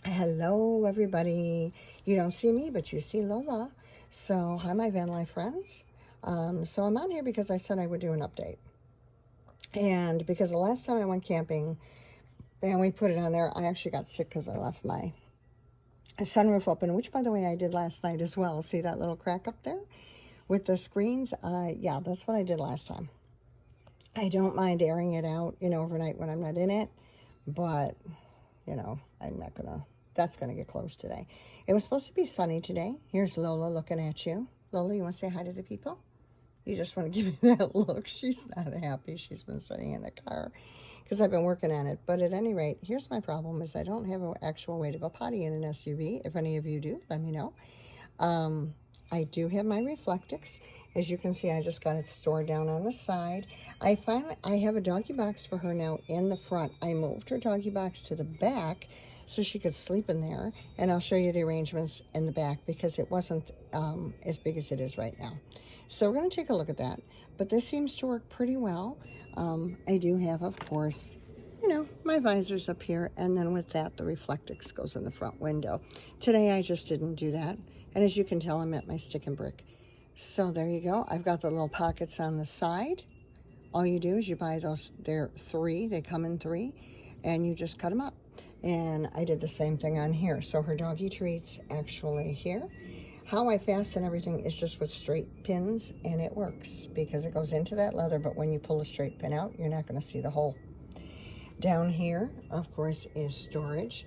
Hello, everybody. You don't see me, but you see Lola. So, hi, my van life friends. So, I'm on here because I said I would do an update. And because the last time I went camping and we put it on there, I actually got sick because I left my sunroof open, which, by the way, I did last night as well. See that little crack up there with the screens? Yeah, that's what I did last time. I don't mind airing it out, overnight when I'm not in it, but I'm not gonna, that's gonna get closed today. It was supposed to be sunny today. Here's Lola looking at you. Lola, you wanna say hi to the people? You just wanna give me that look. She's not happy. She's been sitting in the car because I've been working on it. But at any rate, here's my problem is I don't have an actual way to go potty in an SUV. If any of you do, let me know. Um, I do have my Reflectix. As you can see, I just got it stored down on the side. I have a doggy box for her now in the front. I moved her doggy box to the back so she could sleep in there. And I'll show you the arrangements in the back because it wasn't as big as it is right now. So we're going to take a look at that. But this seems to work pretty well. I do have, of course, my visor's up here, and then with that, the Reflectix goes in the front window. Today, I just didn't do that, and as you can tell, I'm at my stick and brick. So there you go. I've got the little pockets on the side. All you do is you buy those, they're 3, they come in 3, and you just cut them up. And I did the same thing on here. So her doggy treats actually here. How I fasten everything is just with straight pins, and it works because it goes into that leather, but when you pull a straight pin out, you're not going to see the hole. Down here, of course, is storage.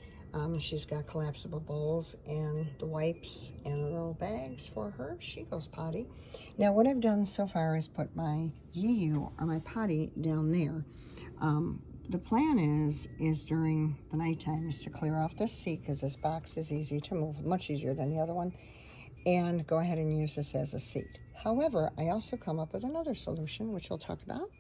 She's got collapsible bowls and the wipes and the little bags for her. She goes potty. Now, what I've done so far is put my YU or my potty down there. The plan is during the nighttime is to clear off this seat because this box is easy to move, much easier than the other one, and go ahead and use this as a seat. However, I also come up with another solution, which we'll talk about.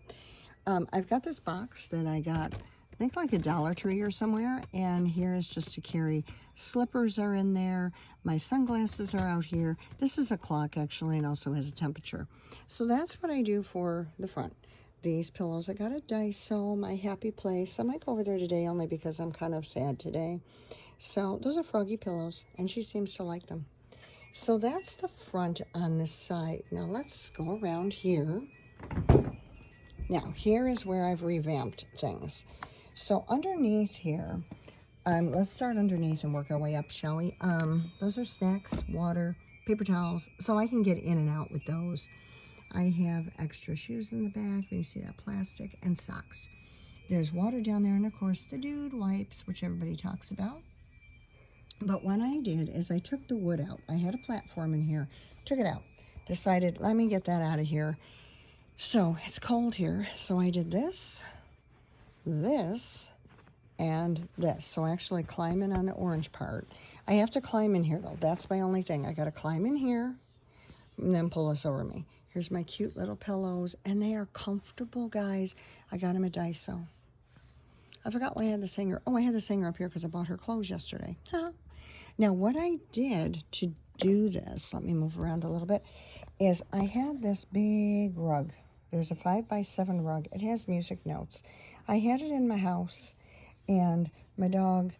I've got this box that I got, I think like a Dollar Tree or somewhere, and here is just to carry. Slippers are in there, my sunglasses are out here. This is a clock actually, and also has a temperature. So that's what I do for the front. These pillows, I got at Daiso, my happy place. I might go over there today only because I'm kind of sad today. So those are Froggy pillows, and she seems to like them. So that's the front on this side. Now let's go around here. Now, here is where I've revamped things. So underneath here, let's start underneath and work our way up, shall we? Those are snacks, water, paper towels, so I can get in and out with those. I have extra shoes in the back, you see that plastic, and socks. There's water down there, and of course the dude wipes, which everybody talks about. But what I did is I took the wood out. I had a platform in here, took it out, decided, let me get that out of here. So it's cold here, so I did this, and this. So I actually climb in on the orange part. I have to climb in here though. That's my only thing. I got to climb in here and then pull this over me. Here's my cute little pillows, and they are comfortable, guys. I got them at Daiso. I forgot why I had this hanger. Oh, I had this hanger up here because I bought her clothes yesterday. Now, what I did to do this, let me move around a little bit, is I had this big rug. There's a 5x7 rug. It has music notes. I had it in my house, and my dog,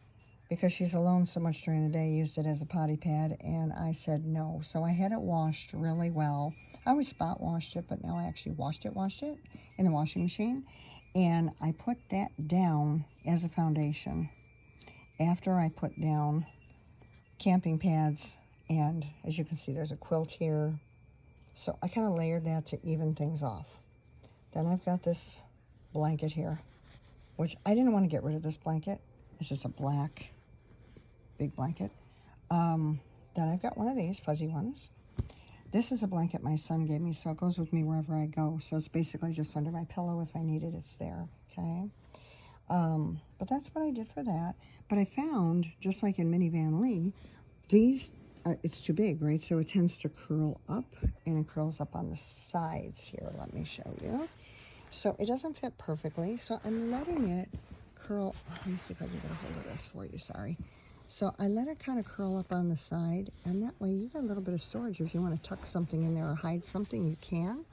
because she's alone so much during the day, used it as a potty pad, and I said no. So I had it washed really well. I always spot washed it, but now I actually washed it in the washing machine, and I put that down as a foundation after I put down camping pads, and as you can see, there's a quilt here. So I kind of layered that to even things off. Then I've got this blanket here, which I didn't want to get rid of this blanket. It's just a black, big blanket. Then I've got one of these fuzzy ones. This is a blanket my son gave me, so it goes with me wherever I go. So it's basically just under my pillow. If I need it, it's there, okay? But that's what I did for that. But I found, just like in Minivan Lee, these, it's too big, right? So it tends to curl up, and it curls up on the sides here. Let me show you. So it doesn't fit perfectly, so I'm letting it curl. Let me see if I can get a hold of this for you, sorry. So I let it kind of curl up on the side, and that way you got a little bit of storage. If you want to tuck something in there or hide something, you can.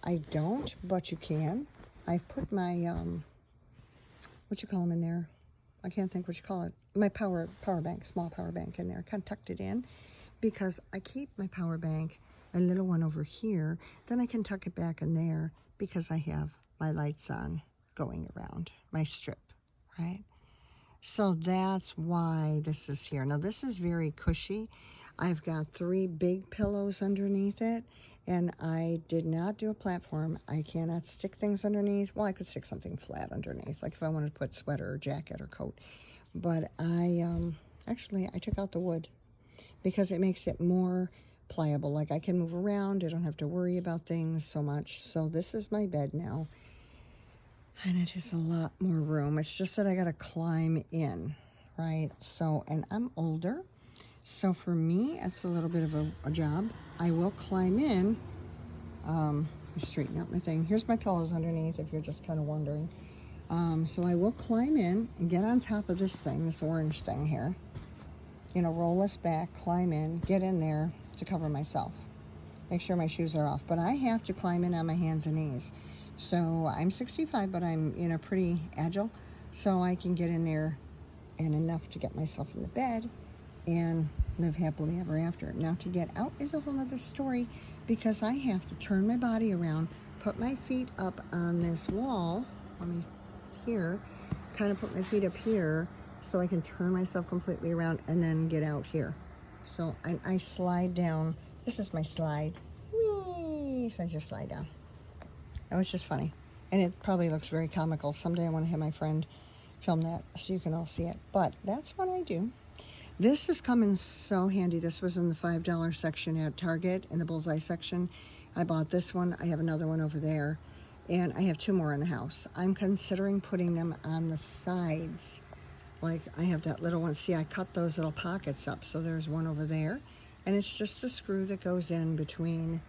I don't, but you can. I've put my, what you call them in there? I can't think what you call it, my power bank, small power bank in there. I kind of tucked it in because I keep my power bank, my little one over here. Then I can tuck it back in there because I have my lights on going around my strip, right? So that's why this is here. Now this is very cushy. I've got 3 big pillows underneath it, and I did not do a platform. I cannot stick things underneath. Well, I could stick something flat underneath, like if I wanted to put sweater or jacket or coat. But actually I took out the wood because it makes it more pliable. Like I can move around. I don't have to worry about things so much. So this is my bed now. And it is a lot more room. It's just that I got to climb in, right? So, and I'm older. So for me, it's a little bit of a job. I will climb in. Straighten out my thing. Here's my pillows underneath if you're just kind of wondering. So I will climb in and get on top of this thing, this orange thing here. You know, roll this back, climb in, get in there to cover myself. Make sure my shoes are off. But I have to climb in on my hands and knees. So I'm 65, but I'm, you know, pretty agile. So I can get in there and enough to get myself in the bed and live happily ever after. Now to get out is a whole other story because I have to turn my body around, put my feet up on this wall, here, kind of put my feet up here so I can turn myself completely around and then get out here. So I slide down. This is my slide. Whee! So I just slide down. It was just funny. And it probably looks very comical. Someday I want to have my friend film that so you can all see it. But that's what I do. This is coming so handy. This was in the $5 section at Target, in the bullseye section. I bought this one. I have another one over there. And I have 2 more in the house. I'm considering putting them on the sides. Like I have that little one. See, I cut those little pockets up. So there's one over there. And it's just a screw that goes in between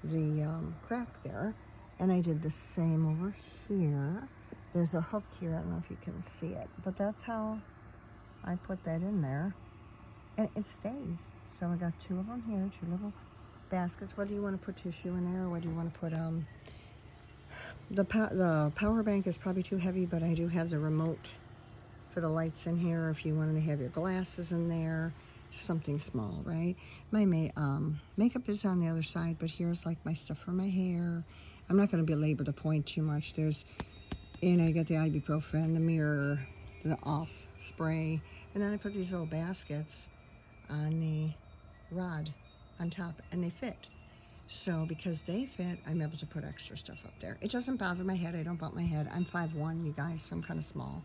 the crack there. And I did the same over here. There's a hook here. I don't know if you can see it. But that's how I put that in there. And it stays. So I got 2 of them here, 2 little baskets. Whether you want to put tissue in there or whether you want to put, the power bank is probably too heavy, but I do have the remote for the lights in here if you wanted to have your glasses in there. Just something small, right? My makeup is on the other side, but here's like my stuff for my hair. I'm not going to belabor the point too much. There's, you know, you got the ibuprofen, the mirror, the off spray, and then I put these little baskets on the rod on top, and they fit. So because they fit, I'm able to put extra stuff up there. It doesn't bother my head. I don't bump my head. I'm 5'1", you guys, so I'm kind of small.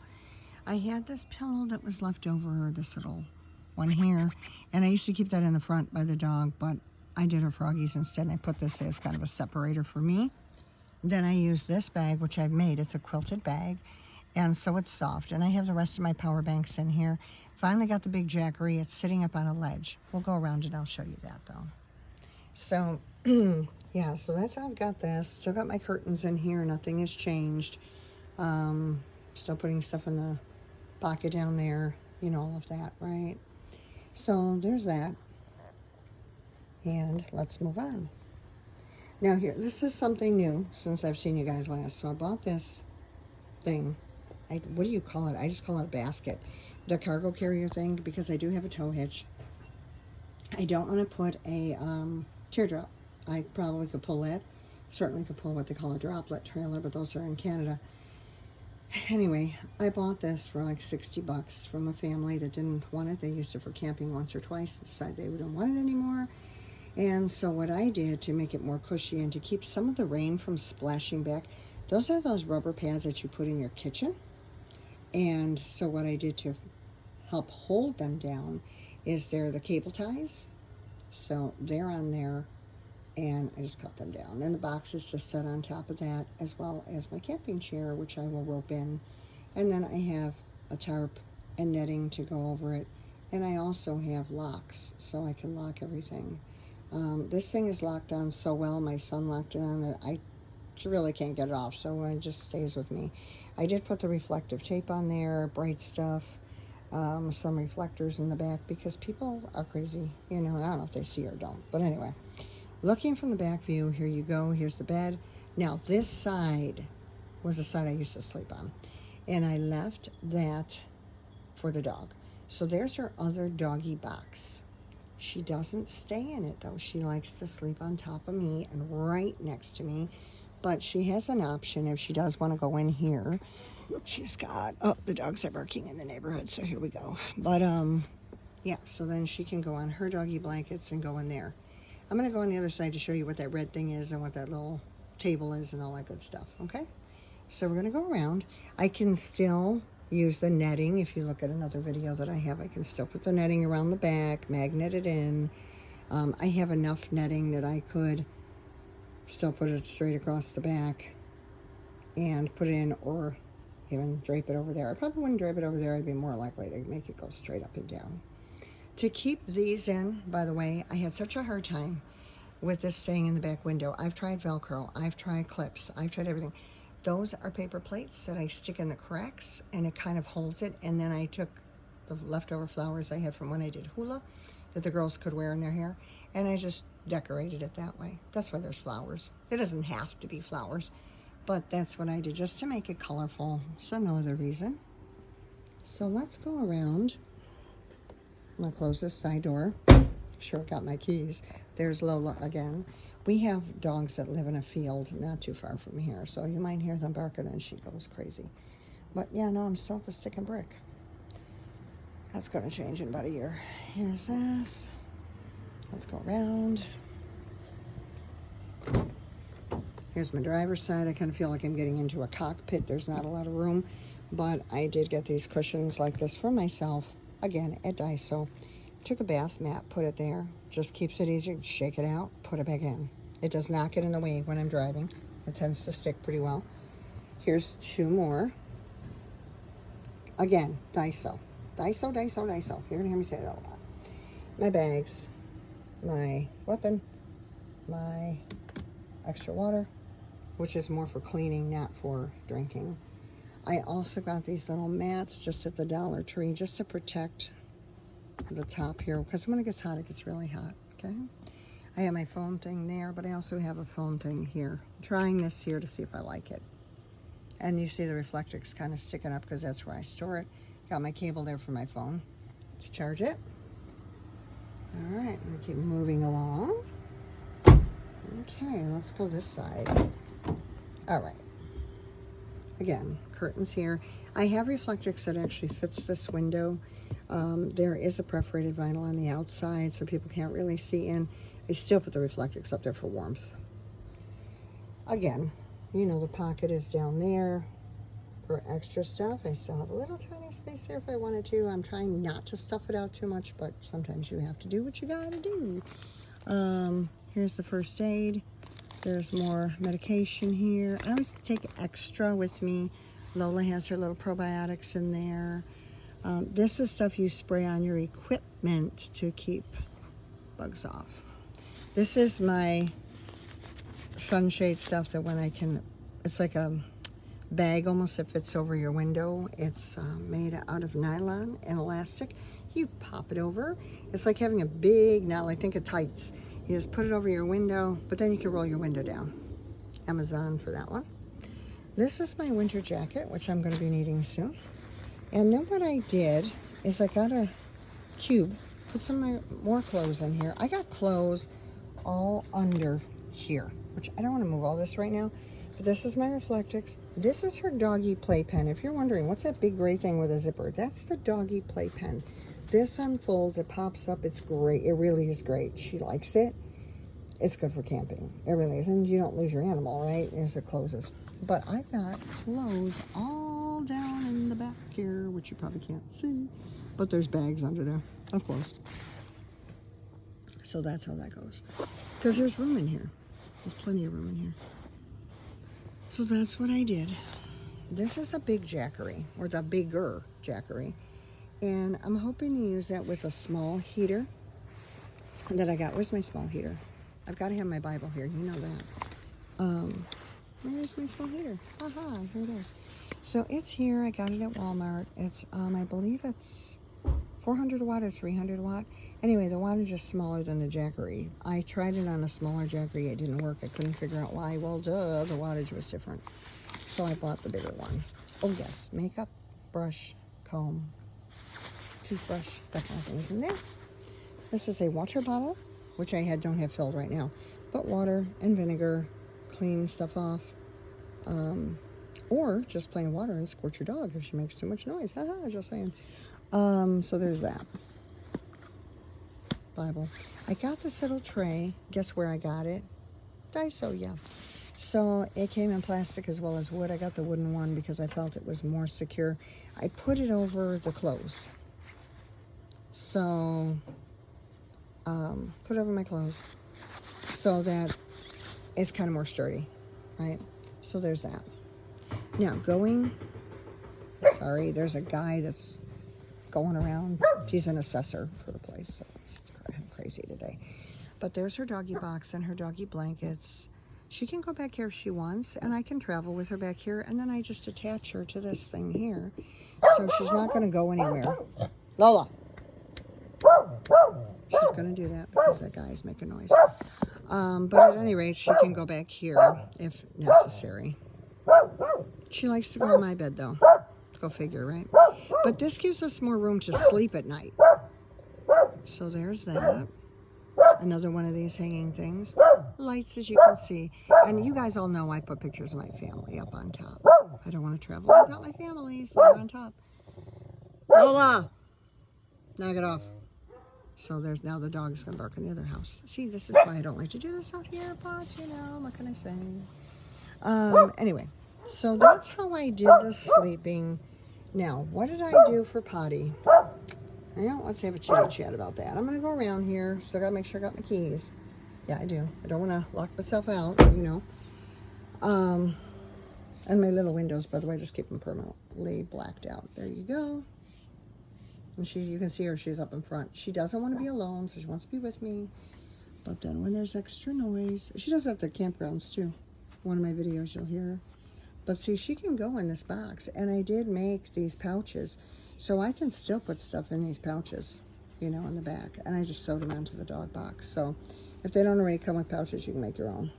I had this pillow that was left over, this little one here, and I used to keep that in the front by the dog, but I did her froggies instead, and I put this as kind of a separator for me. Then I use this bag, which I've made. It's a quilted bag, and so it's soft. And I have the rest of my power banks in here. Finally got the big Jackery. It's sitting up on a ledge. We'll go around it. I'll show you that, though. So, yeah, so that's how I've got this. Still got my curtains in here. Nothing has changed. Still putting stuff in the pocket down there. You know, all of that, right? So there's that. And let's move on. Now here, this is something new since I've seen you guys last. So I bought this thing. What do you call it? I just call it a basket. The cargo carrier thing, because I do have a tow hitch. I don't want to put a teardrop. I probably could pull that. Certainly could pull what they call a droplet trailer, but those are in Canada. Anyway, I bought this for like 60 bucks from a family that didn't want it. They used it for camping once or twice, decided they didn't want it anymore. And so what I did to make it more cushy and to keep some of the rain from splashing back, those are those rubber pads that you put in your kitchen. And so what I did to help hold them down is they're the cable ties. So they're on there, and I just cut them down. And the box is just set on top of that, as well as my camping chair, which I will rope in. And then I have a tarp and netting to go over it. And I also have locks, so I can lock everything. This thing is locked on so well. My son locked it on that I really can't get it off, so it just stays with me. I did put the reflective tape on there, bright stuff, some reflectors in the back, because people are crazy, you know. I don't know if they see or don't, but anyway, looking from the back view, here you go. Here's the bed. Now this side was the side I used to sleep on, and I left that for the dog. So there's her other doggy box. She doesn't stay in it though. She likes to sleep on top of me and right next to me. But she has an option if she does want to go in here. She's got, oh, the dogs are barking in the neighborhood, so here we go. But yeah, so then she can go on her doggy blankets and go in there. I'm going to go on the other side to show you what that red thing is and what that little table is and all that good stuff, okay? So we're going to go around. I can still use the netting. If you look at another video that I have, I can still put the netting around the back, magnet it in. I have enough netting that I could still put it straight across the back and put it in, or even drape it over there. I probably wouldn't drape it over there. I'd be more likely to make it go straight up and down. To keep these in, by the way, I had such a hard time with this staying in the back window. I've tried Velcro, I've tried clips, I've tried everything. Those are paper plates that I stick in the cracks and it kind of holds it. And then I took the leftover flowers I had from when I did hula that the girls could wear in their hair, and I just decorated it that way. That's why there's flowers. It doesn't have to be flowers, but that's what I did just to make it colorful. So no other reason. So let's go around. I'm gonna close this side door. Sure, got my keys. There's Lola again. We have dogs that live in a field not too far from here, so you might hear them barking and she goes crazy. But yeah, no, I'm still at the stick and brick. That's gonna change in about a year. Here's this. Let's go around. Here's my driver's side. I kind of feel like I'm getting into a cockpit. There's not a lot of room, but I did get these cushions like this for myself, again, at Daiso. Took a bath mat, put it there. Just keeps it easier. Shake it out, put it back in. It does not get in the way when I'm driving. It tends to stick pretty well. Here's two more. Again, Daiso. Daiso, Daiso, Daiso. You're gonna hear me say that a lot. My bags, my weapon, my extra water, which is more for cleaning, not for drinking. I also got these little mats just at the Dollar Tree just to protect the top here, because when it gets hot, it gets really hot, okay? I have my foam thing there, but I also have a foam thing here. I'm trying this here to see if I like it. And you see the reflectors kind of sticking up because that's where I store it. Got my cable there for my phone to charge it. All right, I'm gonna keep moving along. Okay, let's go this side. All right. Again, curtains here. I have reflectix that actually fits this window. There is a perforated vinyl on the outside so people can't really see in. I still put the reflectix up there for warmth. Again, you know the pocket is down there for extra stuff. I still have a little tiny space there if I wanted to. I'm trying not to stuff it out too much, but sometimes you have to do what you gotta do. Here's the first aid. There's more medication here. I always take extra with me. Lola has her little probiotics in there. This is stuff you spray on your equipment to keep bugs off. This is my sunshade stuff that when I can, it's like a bag almost that fits over your window. It's made out of nylon and elastic. You pop it over. It's like having a big, now I think of tights. You just put it over your window, but then you can roll your window down. Amazon for that one. This is my winter jacket, which I'm going to be needing soon. And then what I did is I got a cube, put some of my more clothes in here. I got clothes all under here, which I don't want to move all this right now. But this is my reflectix. This is her doggy playpen. If you're wondering, what's that big gray thing with a zipper? That's the doggy playpen. This unfolds, it pops up, it's great. It really is great. She likes it. It's good for camping. It really is. And you don't lose your animal, right, as it closes. But I've got clothes all down in the back here, which you probably can't see. But there's bags under there of clothes. So that's how that goes. Because there's room in here. There's plenty of room in here. So that's what I did. This is a big jackery, or the bigger jackery. And I'm hoping to use that with a small heater that I got. Where's my small heater? I've got to have my Bible here. You know that. Where's my small heater? Aha, here it is. So it's here. I got it at Walmart. It's, I believe it's 400 watt or 300 watt. Anyway, the wattage is smaller than the jackery. I tried it on a smaller jackery. It didn't work. I couldn't figure out why. Well, duh, the wattage was different. So I bought the bigger one. Oh, yes. Makeup, brush, comb, toothbrush, that kind of thing is in there. This is a water bottle, which I don't have filled right now, but water and vinegar, clean stuff off, or just plain water and squirt your dog if she makes too much noise. Haha, just saying. So there's that. Bible. I got this little tray. Guess where I got it? Daiso, yeah. So it came in plastic as well as wood. I got the wooden one because I felt it was more secure. I put it over the clothes. So, put it over my clothes so that it's kind of more sturdy, right? So there's that. Now, there's a guy that's going around. He's an assessor for the place, so it's crazy today. But there's her doggy box and her doggy blankets. She can go back here if she wants, and I can travel with her back here, and then I just attach her to this thing here. So she's not going to go anywhere. Lola! She's going to do that because that guy's making noise. But at any rate, she can go back here if necessary. She likes to go in my bed, though. Go figure, right? But this gives us more room to sleep at night. So there's that. Another one of these hanging things. Lights, as you can see. And you guys all know I put pictures of my family up on top. I don't want to travel without my family, so they're on top. Lola! Knock it off. So there's now the dog's going to bark in the other house. See, this is why I don't like to do this out here, but, you know, what can I say? Anyway, so that's how I did the sleeping. Now, what did I do for potty? Well, let's have a chitty-chat about that. I'm going to go around here. Still got to make sure I got my keys. Yeah, I do. I don't want to lock myself out, you know. And my little windows, by the way, just keep them permanently blacked out. There you go. And you can see her, she's up in front. She doesn't want to be alone, so she wants to be with me. But then when there's extra noise, she does that at the campgrounds too. One of my videos, you'll hear her. But see, she can go in this box. And I did make these pouches, so I can still put stuff in these pouches, you know, in the back. And I just sewed them onto the dog box. So if they don't already come with pouches, you can make your own.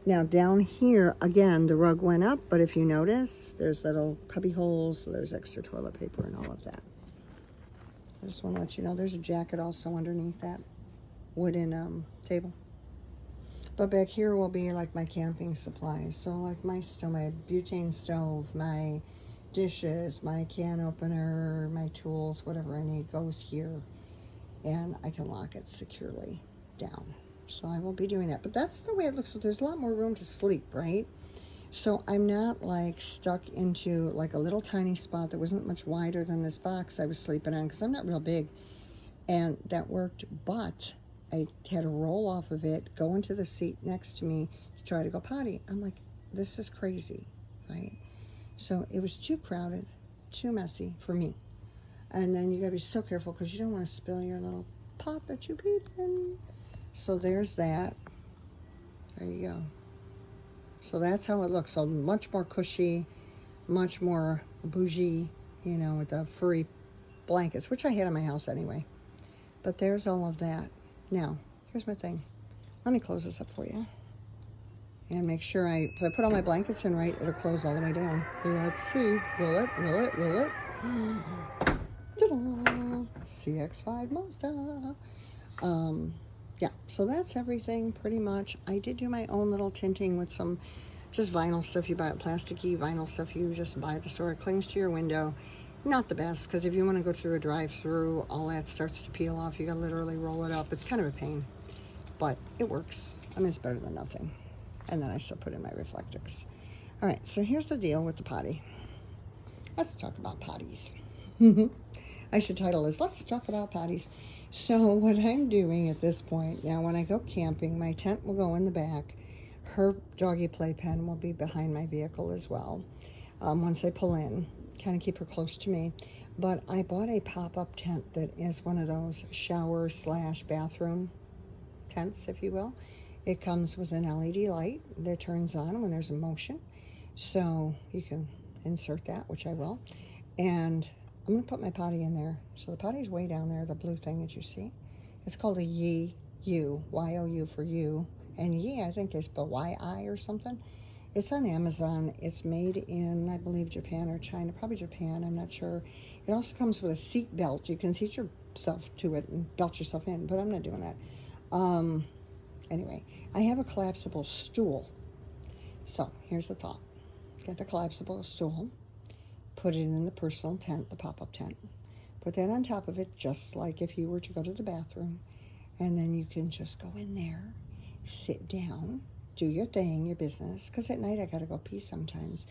Now down here, again, the rug went up, but if you notice, there's little cubby holes, so there's extra toilet paper and all of that. I just want to let you know, there's a jacket also underneath that wooden table. But back here will be like my camping supplies. So like my butane stove, my dishes, my can opener, my tools, whatever I need goes here. And I can lock it securely down. So I will be doing that. But that's the way it looks. So there's a lot more room to sleep, right? So I'm not like stuck into like a little tiny spot that wasn't much wider than this box I was sleeping on because I'm not real big. And that worked, but I had to roll off of it, go into the seat next to me to try to go potty. I'm like, this is crazy, right? So it was too crowded, too messy for me. And then you gotta be so careful because you don't want to spill your little pot that you peed in. So there's that. There you go. So that's how it looks. So much more cushy, much more bougie, you know, with the furry blankets, which I had in my house anyway. But there's all of that. Now, here's my thing. Let me close this up for you. And make sure if I put all my blankets in right, it'll close all the way down. Let's see. Will it? Will it? Will it? Ta-da! CX-5 Mazda. Yeah, so that's everything pretty much. I did do my own little tinting with some just vinyl stuff. You buy it, plasticky vinyl stuff you just buy at the store. It clings to your window. Not the best, because if you want to go through a drive-through, all that starts to peel off. You got to literally roll it up. It's kind of a pain, but it works. I mean, it's better than nothing. And then I still put in my reflectix. All right, so here's the deal with the potty. Let's talk about potties. I should title this, Let's Talk About Potties. So what I'm doing at this point, now when I go camping, my tent will go in the back. Her doggy playpen will be behind my vehicle as well. Once I pull in, kind of keep her close to me. But I bought a pop-up tent that is one of those shower/bathroom tents, if you will. It comes with an LED light that turns on when there's a motion. So you can insert that, which I will. And I'm going to put my potty in there. So the potty's way down there, the blue thing that you see. It's called a YOU, Y-O-U for you. And I think they spell Y-I or something. It's on Amazon. It's made in, I believe, Japan or China, probably Japan, I'm not sure. It also comes with a seat belt. You can seat yourself to it and belt yourself in, but I'm not doing that. Anyway, I have a collapsible stool. So here's the thought. Get the collapsible stool, put it in the personal tent, the pop-up tent. Put that on top of it, just like if you were to go to the bathroom. And then you can just go in there, sit down, do your thing, your business. Because at night I got to go pee sometimes.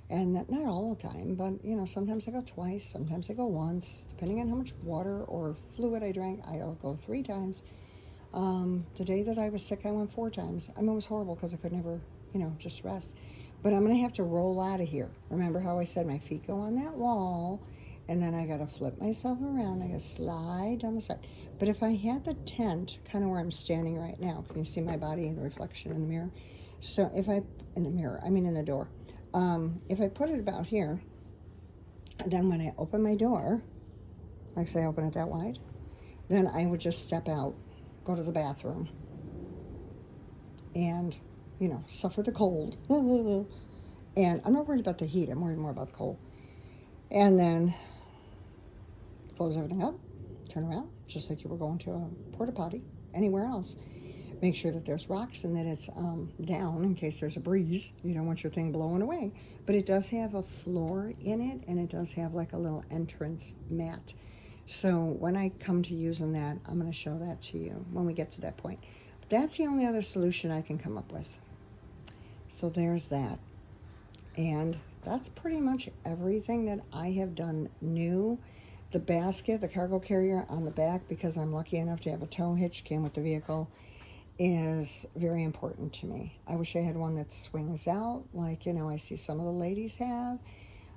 And not all the time, but, you know, sometimes I go twice, sometimes I go once. Depending on how much water or fluid I drank, I'll go 3 times. The day that I was sick, I went 4 times. I mean, it was horrible because I could never, you know, just rest. But I'm going to have to roll out of here. Remember how I said my feet go on that wall, and then I got to flip myself around. I got to slide down the side. But if I had the tent kind of where I'm standing right now, can you see my body in the reflection in the mirror? So if I, in the mirror, I mean in the door. If I put it about here, then when I open my door, like say I open it that wide, then I would just step out, go to the bathroom, and, you know, suffer the cold. And I'm not worried about the heat. I'm worried more about the cold. And then close everything up, turn around, just like you were going to a porta potty anywhere else. Make sure that there's rocks and that it's down in case there's a breeze. You don't want your thing blowing away. But it does have a floor in it, and it does have like a little entrance mat. So when I come to using that, I'm going to show that to you when we get to that point. But that's the only other solution I can come up with. So there's that. And that's pretty much everything that I have done new. The basket, the cargo carrier on the back, because I'm lucky enough to have a tow hitch, came with the vehicle, is very important to me. I wish I had one that swings out, like, you know, I see some of the ladies have.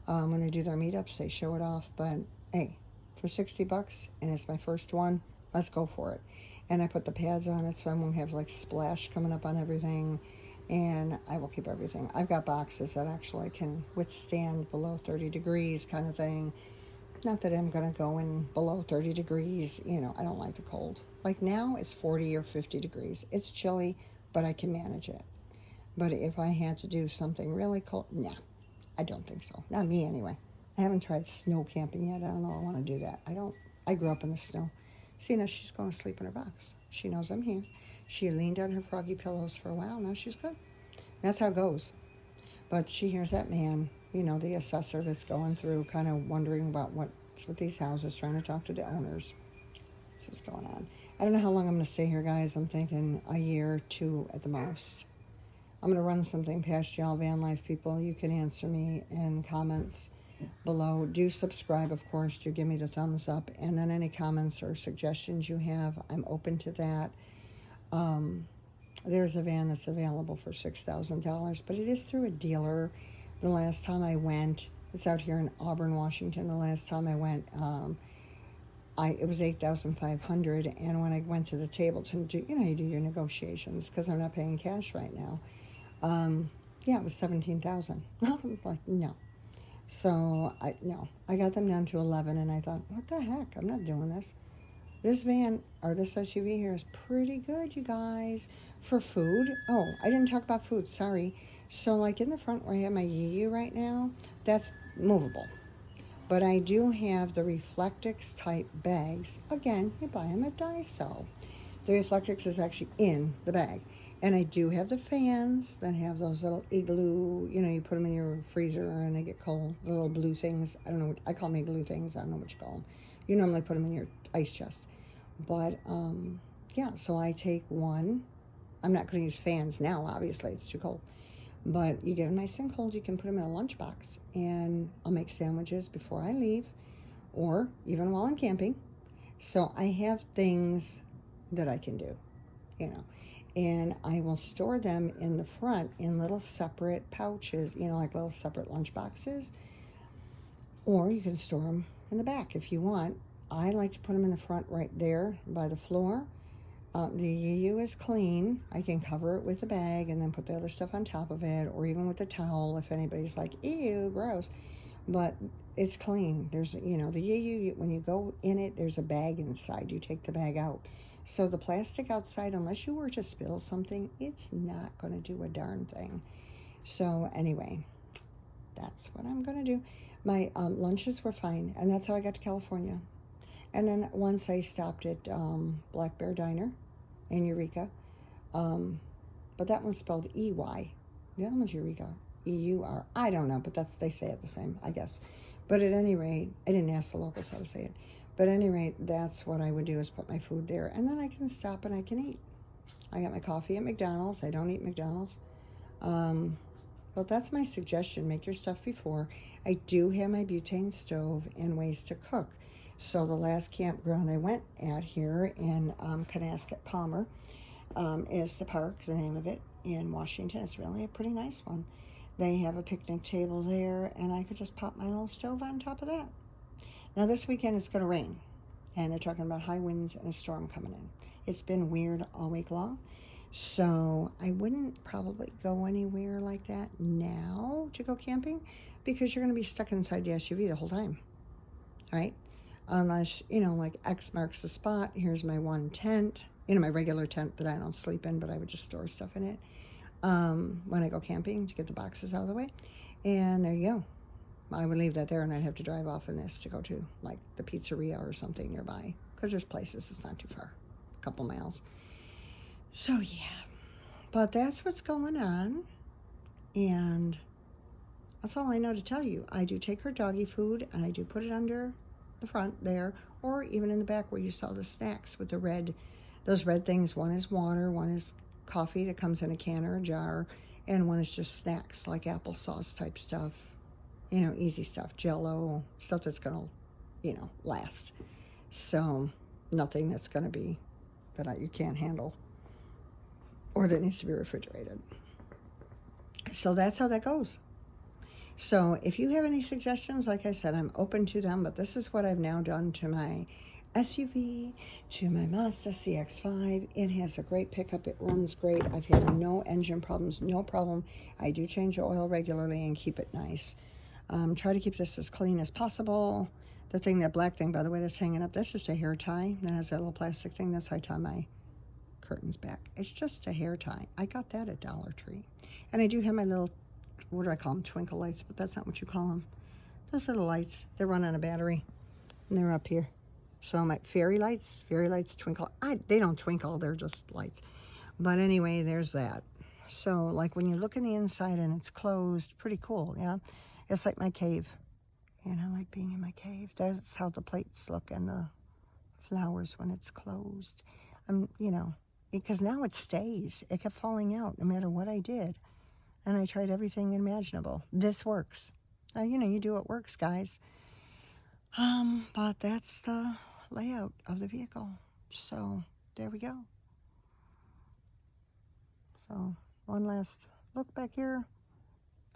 When they do their meetups, they show it off. But hey, for 60 bucks, and it's my first one, let's go for it. And I put the pads on it so I won't have like splash coming up on everything. And I will keep everything. I've got boxes that actually can withstand below 30 degrees kind of thing. Not that I'm going to go in below 30 degrees. You know, I don't like the cold. Like now, it's 40 or 50 degrees. It's chilly, but I can manage it. But if I had to do something really cold, nah, I don't think so. Not me, anyway. I haven't tried snow camping yet. I don't know I want to do that. I grew up in the snow. See, now she's going to sleep in her box. She knows I'm here. She leaned on her froggy pillows for a while. Now she's good. That's how it goes. But she hears that man, you know, the assessor that's going through, kind of wondering about what's with these houses, trying to talk to the owners. See what's going on. I don't know how long I'm going to stay here, guys. I'm thinking a year, 2 at the most. I'm going to run something past y'all, van life people. You can answer me in comments below. Do subscribe, of course. Do give me the thumbs up. And then any comments or suggestions you have, I'm open to that. There's a van that's available for $6,000, but it is through a dealer. The last time I went, it's out here in Auburn, Washington. The last time I went, it was $8,500, and when I went to the table to do, you know, you do your negotiations because I'm not paying cash right now. Yeah, it was $17,000. I'm like, no. So I got them down to 11, and I thought, what the heck? I'm not doing this. This van, or this SUV here, is pretty good, you guys. For food, oh, I didn't talk about food, sorry. So, like in the front where I have my UU right now, that's movable. But I do have the Reflectix type bags. Again, you buy them at Daiso. The Reflectix is actually in the bag. And I do have the fans that have those little igloo, you know, you put them in your freezer and they get cold. The little blue things, I don't know, I call them igloo things, I don't know what you call them. You normally put them in your ice chest. But, yeah, so I take one. I'm not going to use fans now, obviously, it's too cold. But you get them nice and cold, you can put them in a lunchbox. And I'll make sandwiches before I leave, or even while I'm camping. So I have things that I can do, you know. And I will store them in the front in little separate pouches, you know, like little separate lunch boxes. Or you can store them in the back if you want. I like to put them in the front right there by the floor. The UU is clean. I can cover it with a bag and then put the other stuff on top of it, or even with a towel if anybody's like, ew, gross. But it's clean. There's, you know, the UU, when you go in it, there's a bag inside. You take the bag out. So the plastic outside, unless you were to spill something, it's not going to do a darn thing. So anyway, that's what I'm going to do. My lunches were fine, and that's how I got to California. And then once I stopped at Black Bear Diner in Eureka, um, but that one's spelled E-Y. The other one's Eureka, E-U-R. I don't know, but that's, they say it the same, I guess. But at any rate, I didn't ask the locals how to say it. But at any rate, that's what I would do, is put my food there. And then I can stop and I can eat. I got my coffee at McDonald's. I don't eat McDonald's. But that's my suggestion. Make your stuff before. I do have my butane stove and ways to cook. So the last campground I went at here in Canasket Palmer is the park, the name of it, in Washington. It's really a pretty nice one. They have a picnic table there, and I could just pop my little stove on top of that. Now this weekend it's going to rain, and they're talking about high winds and a storm coming in. It's been weird all week long, so I wouldn't probably go anywhere like that now to go camping, because you're going to be stuck inside the SUV the whole time, right? Unless, you know, like X marks the spot. Here's my one tent, you know, my regular tent that I don't sleep in, but I would just store stuff in it when I go camping to get the boxes out of the way. And there you go. I would leave that there, and I'd have to drive off in this to go to like the pizzeria or something nearby, because there's places, it's not too far, a couple miles. So yeah, but that's what's going on, and that's all I know to tell you. I do take her doggy food, and I do put it under the front there, or even in the back where you saw the snacks with the red, those red things. One is water, one is coffee that comes in a can or a jar, and one is just snacks like applesauce type stuff, you know, easy stuff, Jello, stuff that's gonna, you know, last. So nothing that's gonna be that you can't handle or that needs to be refrigerated. So that's how that goes. So if you have any suggestions, like I said, I'm open to them, but this is what I've now done to my SUV, to my Mazda CX-5. It has a great pickup. It runs great. I've had no engine problems, no problem. I do change oil regularly and keep it nice. Try to keep this as clean as possible. The thing, that black thing, by the way, that's hanging up, that's just a hair tie. That has that little plastic thing. That's how I tie my curtains back. It's just a hair tie. I got that at Dollar Tree. And I do have my little, what do I call them? Twinkle lights, but that's not what you call them. Those little lights, they run on a battery, and they're up here. So my fairy lights twinkle. They don't twinkle, they're just lights. But anyway, there's that. So like when you look in the inside and it's closed, pretty cool, yeah? It's like my cave. And I like being in my cave. That's how the plates look and the flowers when it's closed. You know, because now it stays. It kept falling out no matter what I did. And I tried everything imaginable. This works. Now, you know, you do what works, guys. But that's the layout of the vehicle. So there we go. So one last look back here.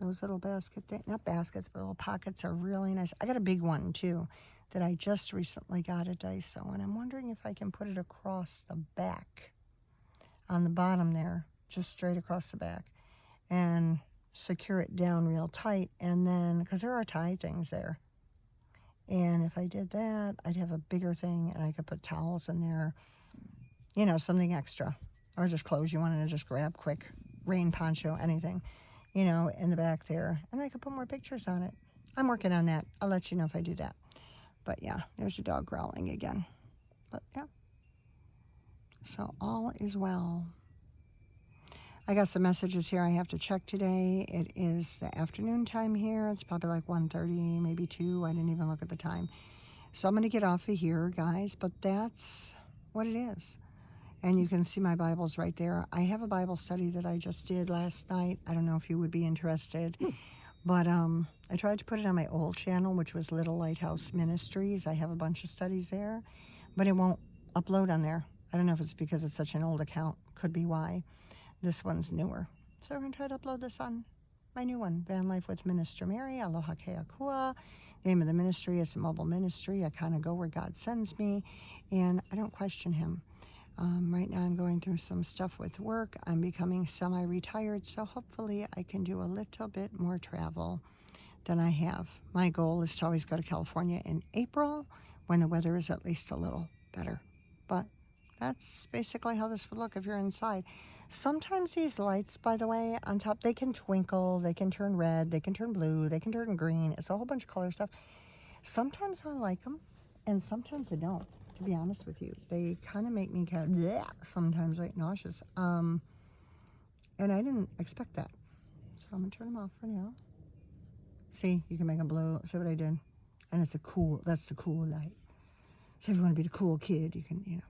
Those little not baskets, but little pockets are really nice. I got a big one too that I just recently got at Daiso, and I'm wondering if I can put it across the back on the bottom there, just straight across the back, and secure it down real tight. And then, because there are tie things there, and if I did that, I'd have a bigger thing, and I could put towels in there, you know, something extra, or just clothes you wanted to just grab quick, rain poncho, anything, you know, in the back there. And I could put more pictures on it. I'm working on that. I'll let you know if I do that. But yeah, there's a dog growling again. But yeah. So all is well. I got some messages here I have to check today. It is the afternoon time here. It's probably like 1:30, maybe 2. I didn't even look at the time. So I'm going to get off of here, guys. But that's what it is. And you can see my Bibles right there. I have a Bible study that I just did last night. I don't know if you would be interested. But I tried to put it on my old channel, which was Little Lighthouse Ministries. I have a bunch of studies there, but it won't upload on there. I don't know if it's because it's such an old account. Could be why. This one's newer. So we're going to try to upload this on my new one, Van Life with Minister Mary, Aloha Keakua. The name of the ministry is a mobile ministry. I kind of go where God sends me, and I don't question him. Right now I'm going through some stuff with work. I'm becoming semi-retired, so hopefully I can do a little bit more travel than I have. My goal is to always go to California in April when the weather is at least a little better. But That's basically how this would look if you're inside. Sometimes these lights, by the way, on top, they can twinkle, they can turn red, they can turn blue, they can turn green. It's a whole bunch of color stuff. Sometimes I like them, and sometimes I don't, to be honest with you. They kind of make me kind of, bleh, sometimes like nauseous. And I didn't expect that. So I'm going to turn them off for now. See, you can make them blue. See what I did? And it's a cool, that's the cool light. So if you want to be the cool kid, you can, you know.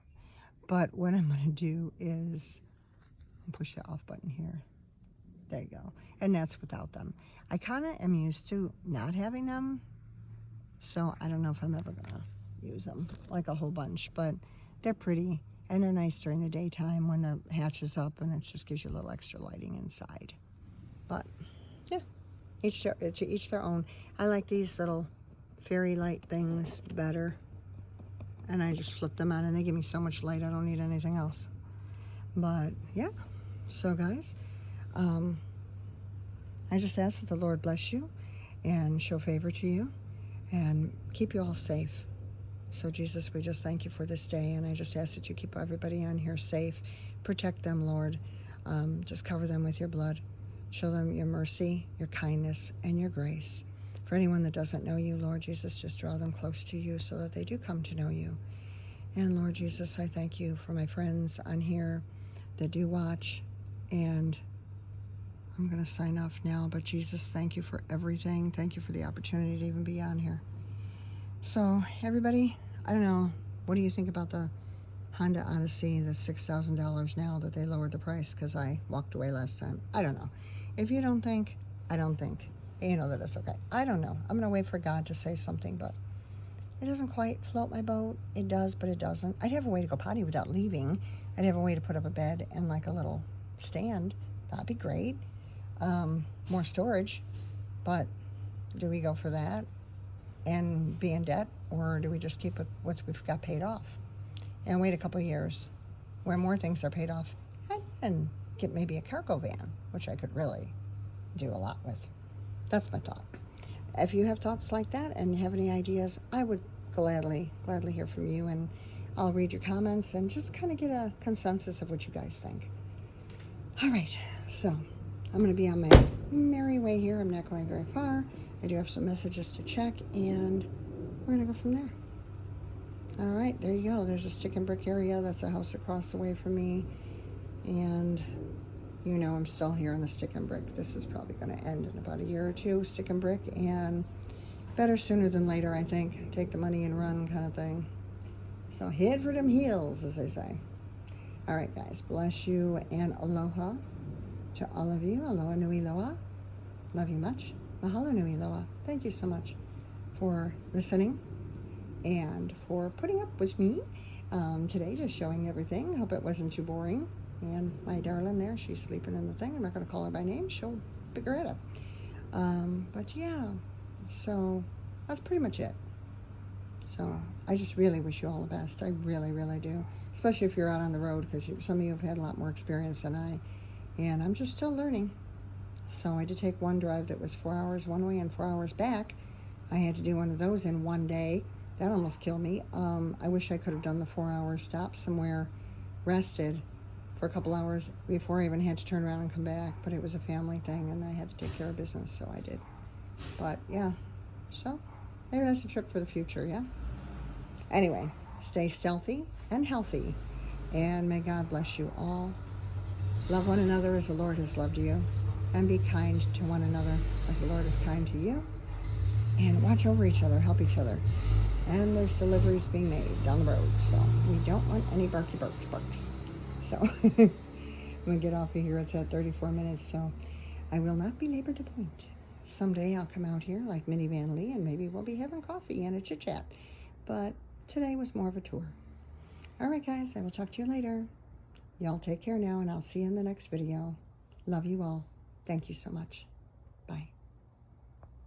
But what I'm going to do is push the off button here. There you go. And that's without them. I kind of am used to not having them. So I don't know if I'm ever going to use them like a whole bunch. But they're pretty. And they're nice during the daytime when the hatch is up. And it just gives you a little extra lighting inside. But yeah, to each their own. I like these little fairy light things better. And I just flip them on and they give me so much light I don't need anything else. But yeah, so guys, I just ask that the Lord bless you and show favor to you and keep you all safe. So Jesus, we just thank you for this day, and I just ask that you keep everybody on here safe. Protect them, Lord. Just cover them with your blood. Show them your mercy, your kindness, and your grace. For anyone that doesn't know you, Lord Jesus, just draw them close to you so that they do come to know you. And Lord Jesus, I thank you for my friends on here that do watch. And I'm going to sign off now. But Jesus, thank you for everything. Thank you for the opportunity to even be on here. So everybody, I don't know, what do you think about the Honda Odyssey, the $6,000 now that they lowered the price because I walked away last time? I don't know. If you don't think, I don't think. You know that it's okay. I don't know. I'm going to wait for God to say something, but it doesn't quite float my boat. It does, but it doesn't. I'd have a way to go potty without leaving. I'd have a way to put up a bed and like a little stand. That'd be great. More storage. But do we go for that and be in debt, or do we just keep with what we've got paid off and wait a couple of years where more things are paid off and get maybe a cargo van, which I could really do a lot with. That's my thought. If you have thoughts like that and have any ideas, I would gladly hear from you, and I'll read your comments and just kind of get a consensus of what you guys think. All right, so I'm going to be on my merry way here. I'm not going very far. I do have some messages to check, and we're going to go from there. All right, there you go. There's a stick and brick area. That's a house across the way from me, and you know I'm still here in the stick and brick. This is probably going to end in about a year or two, stick and brick, and better sooner than later, I think. Take the money and run kind of thing. So head for them heels, as they say. All right, guys, bless you and aloha to all of you. Aloha nui loa. Love you much. Mahalo nui loa. Thank you so much for listening and for putting up with me today, just showing everything. Hope it wasn't too boring. And my darling there, she's sleeping in the thing. I'm not going to call her by name. She'll pick her head up. But yeah, so that's pretty much it. So I just really wish you all the best. I really do. Especially if you're out on the road, because some of you have had a lot more experience than I. And I'm just still learning. So I did take one drive that was 4 hours one way and 4 hours back. I had to do one of those in one day. That almost killed me. I wish I could have done the 4-hour stop somewhere, rested for a couple hours before I even had to turn around and come back. But it was a family thing, and I had to take care of business, so I did. But yeah, so maybe that's a trip for the future, yeah? Anyway, stay stealthy and healthy, and may God bless you all. Love one another as the Lord has loved you, and be kind to one another as the Lord is kind to you, and watch over each other, help each other. And there's deliveries being made down the road, so we don't want any barky barks. So I'm going to get off of here. It's at 34 minutes, so I will not belabor the point. Someday I'll come out here like Minivan Lee, and maybe we'll be having coffee and a chit-chat. But today was more of a tour. All right, guys, I will talk to you later. Y'all take care now, and I'll see you in the next video. Love you all. Thank you so much.